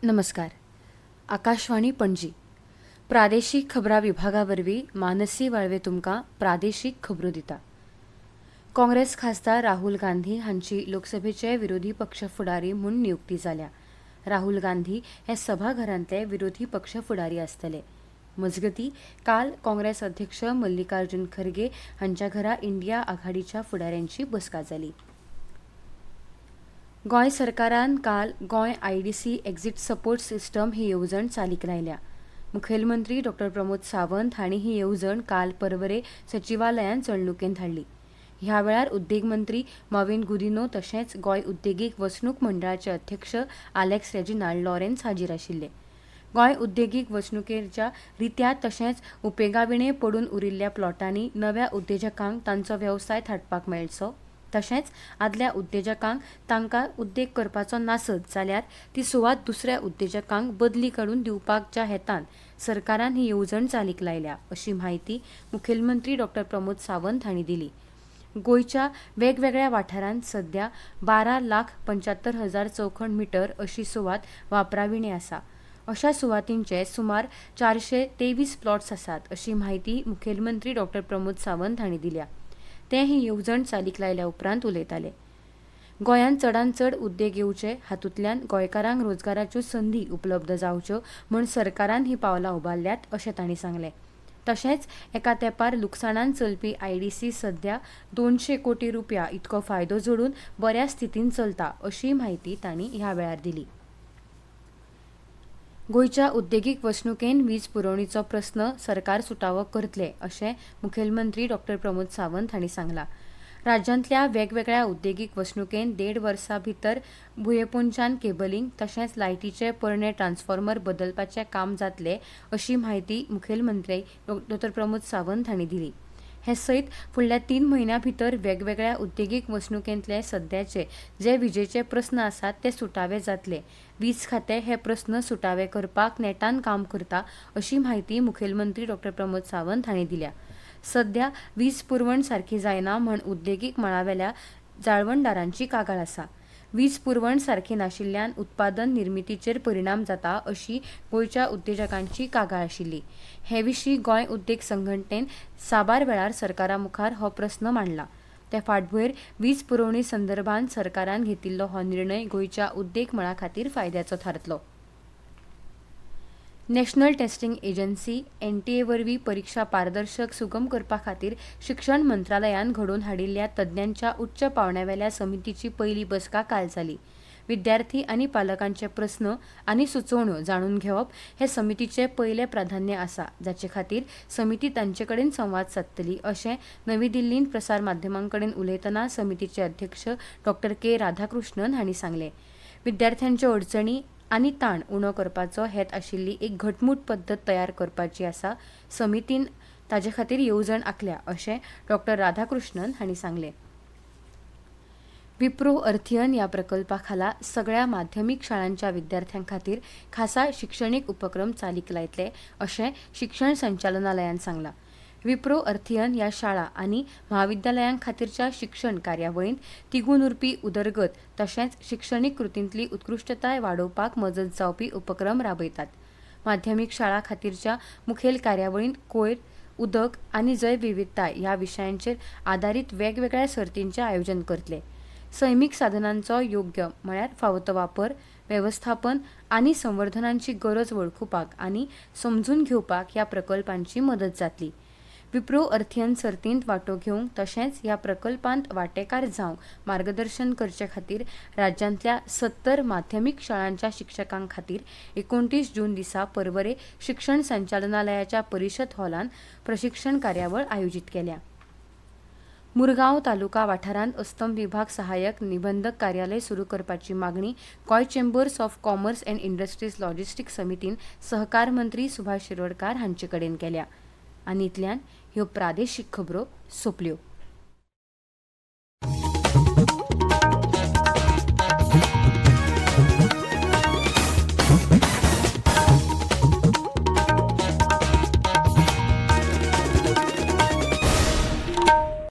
नमस्कार. आकाशवाणी पणजी प्रादेशिक खबरां विभागावरवीं मानसी वाळवे तुमकां प्रादेशीक खबरो दिता. काँग्रेस खासदार राहुल गांधी हांची लोकसभेचे विरोधी पक्ष फुडारी म्हूण नियुक्ती जाल्या. राहुल गांधी हे सभाघरांतले विरोधी पक्ष फुडारी आसतले. मजगतीं काल काँग्रेस अध्यक्ष मल्लिकार्जुन खरगे हांच्या घरा इंडिया आघाडीच्या फुडाऱ्यांची बसका जाली. गोंय सरकारान काल Goa IDC exit support system ही येवजण चालीक लायल्या. मुखेलमंत्री डॉ. प्रमोद सावंत हांणी ही येवजण काल परवरे सचिवालयांत चलणुकेंत हाडली. ह्या वेळार उद्देग मंत्री मॉविन गुदिन्हो तशेंच गोंय उद्देगीक वसणूक मंडळाचे अध्यक्ष आलेक्स रेजिनाल्ड लॉरेन्स हाजीर आशिल्ले. गोंय उद्देगीक वसणुकेच्या रित्यात तशेंच उपेगाविणे पडून उरिल्ल्या प्लॉटांनी नव्या उद्देजकांक तांचो वेवसाय थाटपाक मेळचो, तशेंच आदल्या उद्देजकांक तांकां उद्देग करपाचो नासत जाल्यार ती सुवात दुसऱ्या उद्देजकांक बदली करून दिवपाच्या हेतान सरकारान ही येवजण चालीक लायल्या, अशी म्हायती मुखेलमंत्री डॉ. प्रमोद सावंत हांणी दिली. गोंयच्या वेगवेगळ्या वाठारांत सध्या 12,75,000 चौखण मिटर अशी सुवात वापराविणे आसा. अशा सुवातींचे सुमार 423 प्लॉट्स आसात, अशी म्हायती मुखेलमंत्री डॉ. प्रमोद सावंत हांणी दिल्या. ते ही येवजण चालीक लायल्या उपरांत उलयताले. गोंयांत चडांत चड उद्देग येवचे हातूंतल्यान गोंयकारांक रोजगाराच्यो संदी उपलब्ध जावच्यो म्हूण सरकारान ही पावलां उबारल्यात, अशें तांणी सांगलें. तशेंच एका तेंपार लुकसाणान चलपी IDC सध्या 200 कोटी रुपया इतको फायदो जोडून बऱ्या स्थितीन चलता, अशी म्हायती तांणी ह्या वेळार दिली. गोंयच्या उद्देगीक वसणुकेन वीज पुरवणीचो प्रस्न सरकार सुटावो करतले, अशें मुखेलमंत्री डॉ. प्रमोद सावंत हांणी सांगलां. राज्यांतल्या वेगवेगळ्या उद्देगीक वसणुकेन 1.5 वर्सां भितर भुंयेपोंच्यान केबलिंग तशेंच लायटीचे परणे ट्रान्सफॉर्मर बदलपाचें काम जातलें, अशी म्हायती मुखेलमंत्री डॉ. प्रमोद सावंत हांणी दिली. हे सयत फुडल्या 3 म्हयन्यां भितर वेगवेगळ्या उद्देगीक वसणुकेंतले सध्याचे जे विजेचे प्रस्न आसात ते सुटावे जातले. वीज खातें हे प्रस्न सुटावे करपाक नेटान काम करता, अशी म्हायती मुखेलमंत्री डॉ. प्रमोद सावंत हांणी दिल्या. सध्या वीज पुरवण सारखी जायना म्हूण उद्देगीक मळावेल्या जाळवणदारांची कागाळ आसा. वीज पुरवण सारखी नाशिल्ल्यान उत्पादन निर्मितीचेर परिणाम जाता, अशी गोंयच्या उद्देजकांची कागाळ आशिल्ली. हे विशीं गोंय उद्देग संघटनेन साबार वेळार सरकारा मुखार हो प्रस्न मांडला. ते फाटभुंयेर वीज पुरवणी संदर्भात सरकारान घेतिल्लो हो निर्णय गोंयच्या उद्देग मळा खातीर फायद्याचो थारतलो. नॅशनल टेस्टिंग एजन्सी NTA वरवीं परीक्षा पारदर्शक सुगम करपा खातीर शिक्षण मंत्रालयान घडोवन हाडिल्ल्या तज्ञांच्या उच्च पांवड्यावेल्या समितीची पयली बसका काल जाली. विद्यार्थी आनी पालकांचे प्रस्न आनी सुचोवण्यो जाणून घेवप हे समितीचे पयले प्राधान्य आसा, जाचे खातीर समिती तांचे कडेन संवाद सादतली, अशें नवी दिल्लींत प्रसार माध्यमांकडेन उलयतना समितीचे अध्यक्ष डॉ. K. राधाकृष्णन हांणी सांगलें. विद्यार्थ्यांच्यो अडचणी आनी ताण उणो करपाचो हेत आशिल्ली एक घटमूट पद्दत तयार करपाची आसा. समितीन ताचे खातीर येवजण आंखल्या, अशें डॉ. राधाकृष्णन हांणी सांगलें. विप्रो अर्थियन ह्या प्रकल्पा खाला सगळ्या माध्यमीक शाळांच्या विद्यार्थ्यां खातीर खासा शिक्षणीक उपक्रम चालीक लायतले, अशें शिक्षण संचालनालयान सांगलां. विप्रो अर्थियन ह्या शाळा आनी म्हाविद्यालयां खातीरच्या शिक्षण कार्यावळींत तिगून उरपी उदरगत तशेंच शिक्षणीक कृतींतली उत्कृश्टताय वाडोवपाक मजत जावपी उपक्रम राबयतात. माध्यमीक शाळा खातीरच्या मुखेल कार्यावळींत कोयर, उदक आनी जैव विविधताय ह्या विशयांचेर आदारीत वेगवेगळ्या सर्तींचें आयोजन करतले. सैमीक साधनांचो योग्य म्हळ्यार फावो तो वापर, वेवस्थापन आनी संवर्धनांची गरज वळखुपाक आनी समजून घेवपाक ह्या प्रकल्पांची मदत जातली. विप्रो अर्थियन सर्तींत वांटो घेवंक तशेंच ह्या प्रकल्पांत वांटेकार जावंक मार्गदर्शन करचे खातीर राज्यांतल्या 70 माध्यमीक शाळांच्या शिक्षकां खातीर 29 जून दिसा परवरे शिक्षण संचालनालयाच्या परिशद हॉलांत प्रशिक्षण कार्यावळ आयोजीत केल्या. मुरगांव तालुका वाठारांत अस्तम विभाग सहाय्यक निबंधक कार्यालय सुरू करपाची मागणी Goa chambers of commerce and industries logistic समितीन सहकार मंत्री सुभाष शिरोडकार हांचे कडेन केल्या. आनी इतल्यान ह्यो प्रादेशीक खबरो सोंपल्यो.